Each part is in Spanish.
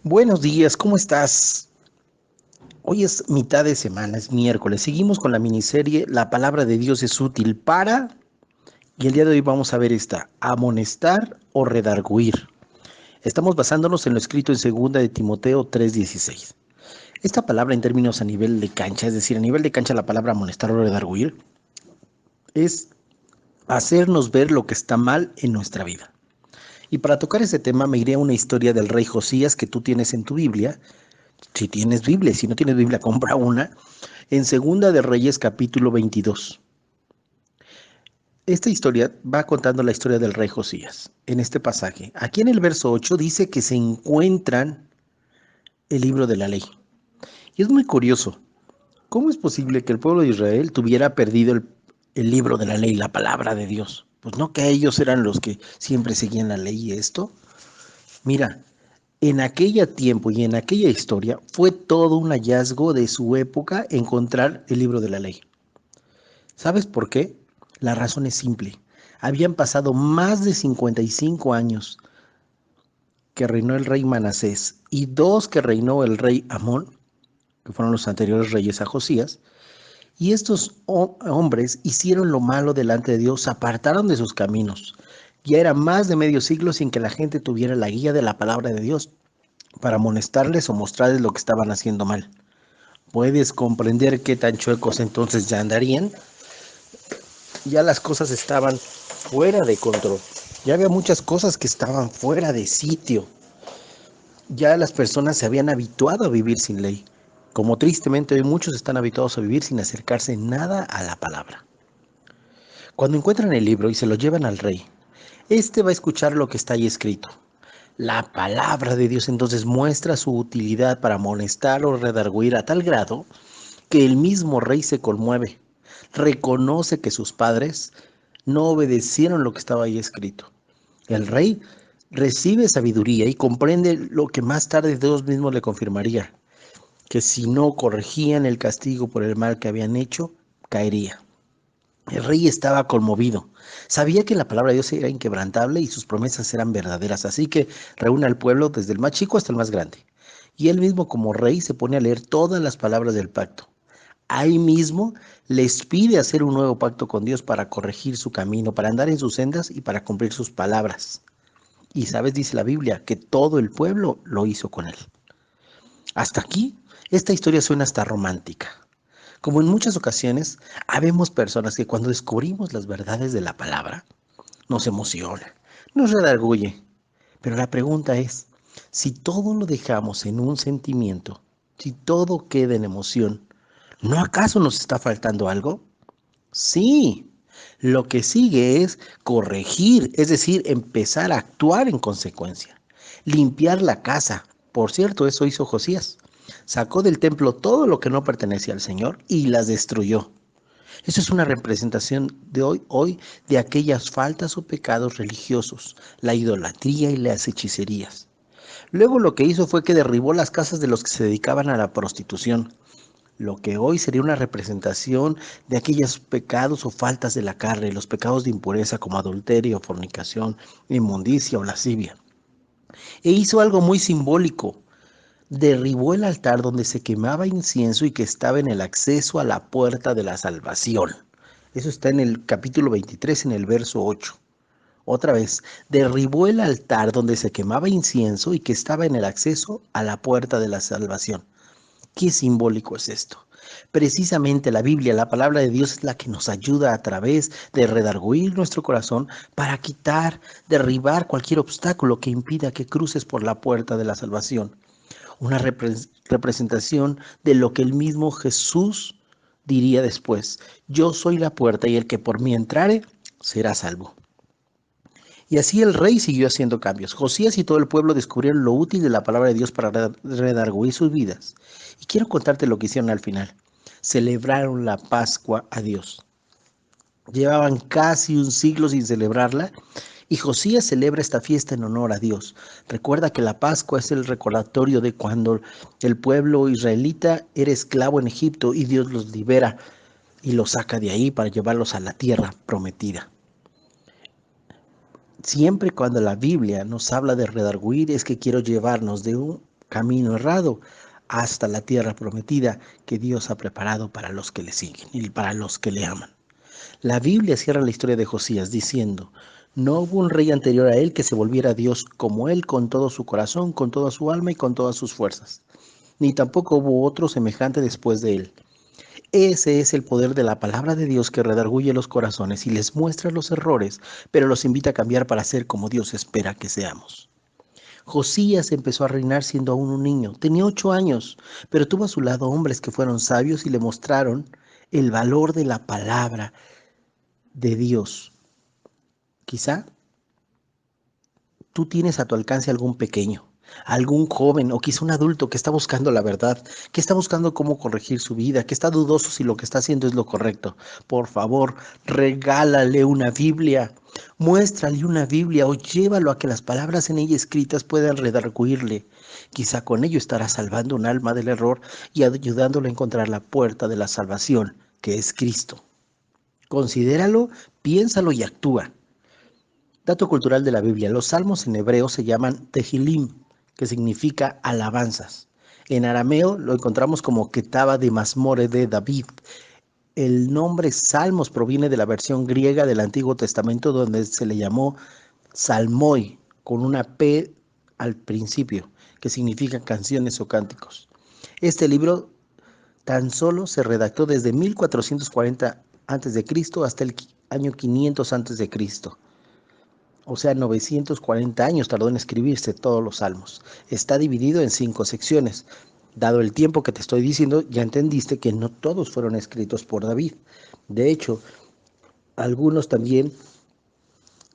Buenos días, ¿cómo estás? Hoy es mitad de semana, es miércoles. Seguimos con la miniserie La palabra de Dios es útil para... Y el día de hoy vamos a ver esta, amonestar o redarguir. Estamos basándonos en lo escrito en 2 de Timoteo 3:16. Esta palabra en términos a nivel de cancha, es decir, a nivel de cancha la palabra amonestar o redarguir, es hacernos ver lo que está mal en nuestra vida. Y para tocar ese tema me iré a una historia del rey Josías que tú tienes en tu Biblia. Si tienes Biblia, si no tienes Biblia, compra una. En Segunda de Reyes capítulo 22. Esta historia va contando la historia del rey Josías. En este pasaje, aquí en el verso 8 dice que se encuentran el libro de la ley. Y es muy curioso. ¿Cómo es posible que el pueblo de Israel tuviera perdido el libro de la ley, la palabra de Dios? Pues no que ellos eran los que siempre seguían la ley y esto. Mira, en aquel tiempo y en aquella historia fue todo un hallazgo de su época encontrar el libro de la ley. ¿Sabes por qué? La razón es simple. Habían pasado más de 55 años que reinó el rey Manasés y 2 que reinó el rey Amón, que fueron los anteriores reyes a Josías, y estos hombres hicieron lo malo delante de Dios, se apartaron de sus caminos. Ya era más de medio siglo sin que la gente tuviera la guía de la palabra de Dios para amonestarles o mostrarles lo que estaban haciendo mal. ¿Puedes comprender qué tan chuecos entonces ya andarían? Ya las cosas estaban fuera de control. Ya había muchas cosas que estaban fuera de sitio. Ya las personas se habían habituado a vivir sin ley. Como tristemente hoy muchos están habituados a vivir sin acercarse nada a la palabra. Cuando encuentran el libro y se lo llevan al rey, este va a escuchar lo que está ahí escrito. La palabra de Dios entonces muestra su utilidad para amonestar o redarguir a tal grado que el mismo rey se conmueve. Reconoce que sus padres no obedecieron lo que estaba ahí escrito. El rey recibe sabiduría y comprende lo que más tarde Dios mismo le confirmaría, que si no corregían el castigo por el mal que habían hecho, caería. El rey estaba conmovido. Sabía que la palabra de Dios era inquebrantable y sus promesas eran verdaderas, así que reúne al pueblo desde el más chico hasta el más grande. Y él mismo como rey se pone a leer todas las palabras del pacto. Ahí mismo les pide hacer un nuevo pacto con Dios para corregir su camino, para andar en sus sendas y para cumplir sus palabras. Y sabes, dice la Biblia, que todo el pueblo lo hizo con él. Hasta aquí, esta historia suena hasta romántica. Como en muchas ocasiones, habemos personas que cuando descubrimos las verdades de la palabra, nos emociona, nos redarguye. Pero la pregunta es, si todo lo dejamos en un sentimiento, si todo queda en emoción, ¿no acaso nos está faltando algo? Sí, lo que sigue es corregir, es decir, empezar a actuar en consecuencia. Limpiar la casa. Por cierto, eso hizo Josías. Sacó del templo todo lo que no pertenecía al Señor y las destruyó. Eso es una representación de hoy de aquellas faltas o pecados religiosos, la idolatría y las hechicerías. Luego lo que hizo fue que derribó las casas de los que se dedicaban a la prostitución, lo que hoy sería una representación de aquellos pecados o faltas de la carne, los pecados de impureza como adulterio, fornicación, inmundicia o lascivia. E hizo algo muy simbólico. Derribó el altar donde se quemaba incienso y que estaba en el acceso a la puerta de la salvación. Eso está en el capítulo 23, en el verso 8. Otra vez, derribó el altar donde se quemaba incienso y que estaba en el acceso a la puerta de la salvación. ¿Qué simbólico es esto? Precisamente la Biblia, la palabra de Dios es la que nos ayuda a través de redarguir nuestro corazón para quitar, derribar cualquier obstáculo que impida que cruces por la puerta de la salvación. Una representación de lo que el mismo Jesús diría después. Yo soy la puerta y el que por mí entrare será salvo. Y así el rey siguió haciendo cambios. Josías y todo el pueblo descubrieron lo útil de la palabra de Dios para redarguir sus vidas. Y quiero contarte lo que hicieron al final. Celebraron la Pascua a Dios. Llevaban casi un siglo sin celebrarla y Josías celebra esta fiesta en honor a Dios. Recuerda que la Pascua es el recordatorio de cuando el pueblo israelita era esclavo en Egipto y Dios los libera y los saca de ahí para llevarlos a la tierra prometida. Siempre cuando la Biblia nos habla de redarguir es que quiero llevarnos de camino errado hasta la tierra prometida que Dios ha preparado para los que le siguen y para los que le aman. La Biblia cierra la historia de Josías diciendo: no hubo un rey anterior a él que se volviera a Dios como él con todo su corazón, con toda su alma y con todas sus fuerzas, ni tampoco hubo otro semejante después de él. Ese es el poder de la palabra de Dios que redarguye los corazones y les muestra los errores, pero los invita a cambiar para ser como Dios espera que seamos. Josías empezó a reinar siendo aún un niño. Tenía 8 años, pero tuvo a su lado hombres que fueron sabios y le mostraron el valor de la palabra de Dios. Quizá tú tienes a tu alcance algún pequeño, algún joven o quizá un adulto que está buscando la verdad, que está buscando cómo corregir su vida, que está dudoso si lo que está haciendo es lo correcto. Por favor, regálale una Biblia, muéstrale una Biblia o llévalo a que las palabras en ella escritas puedan redarguirle. Quizá con ello estará salvando un alma del error y ayudándolo a encontrar la puerta de la salvación, que es Cristo. Considéralo, piénsalo y actúa. Dato cultural de la Biblia: los salmos en hebreo se llaman Tehilim, que significa alabanzas. En arameo lo encontramos como Ketaba de Masmore de David. El nombre Salmos proviene de la versión griega del Antiguo Testamento, donde se le llamó Salmoi, con una P al principio, que significa canciones o cánticos. Este libro tan solo se redactó desde 1440 a.C. hasta el año 500 a.C. O sea, 940 años tardó en escribirse todos los salmos. Está dividido en 5 secciones. Dado el tiempo que te estoy diciendo, ya entendiste que no todos fueron escritos por David. De hecho, algunos también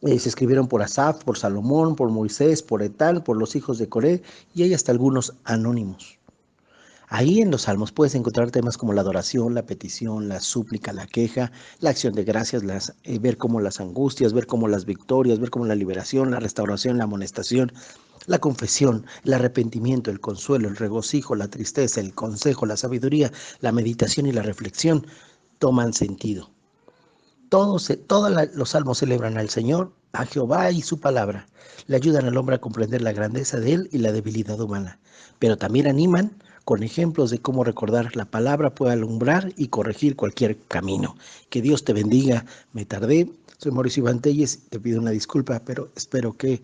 se escribieron por Asaf, por Salomón, por Moisés, por Etán, por los hijos de Coré, y hay hasta algunos anónimos. Ahí en los salmos puedes encontrar temas como la adoración, la petición, la súplica, la queja, la acción de gracias, ver cómo las angustias, ver cómo las victorias, ver cómo la liberación, la restauración, la amonestación, la confesión, el arrepentimiento, el consuelo, el regocijo, la tristeza, el consejo, la sabiduría, la meditación y la reflexión toman sentido. Todos los salmos celebran al Señor, a Jehová y su palabra. Le ayudan al hombre a comprender la grandeza de Él y la debilidad humana. Pero también animan con ejemplos de cómo recordar la palabra puede alumbrar y corregir cualquier camino. Que Dios te bendiga. Me tardé. Soy Mauricio Iván Telles. Te pido una disculpa, pero espero que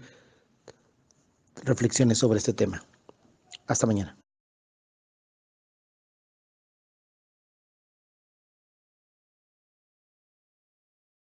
reflexiones sobre este tema. Hasta mañana.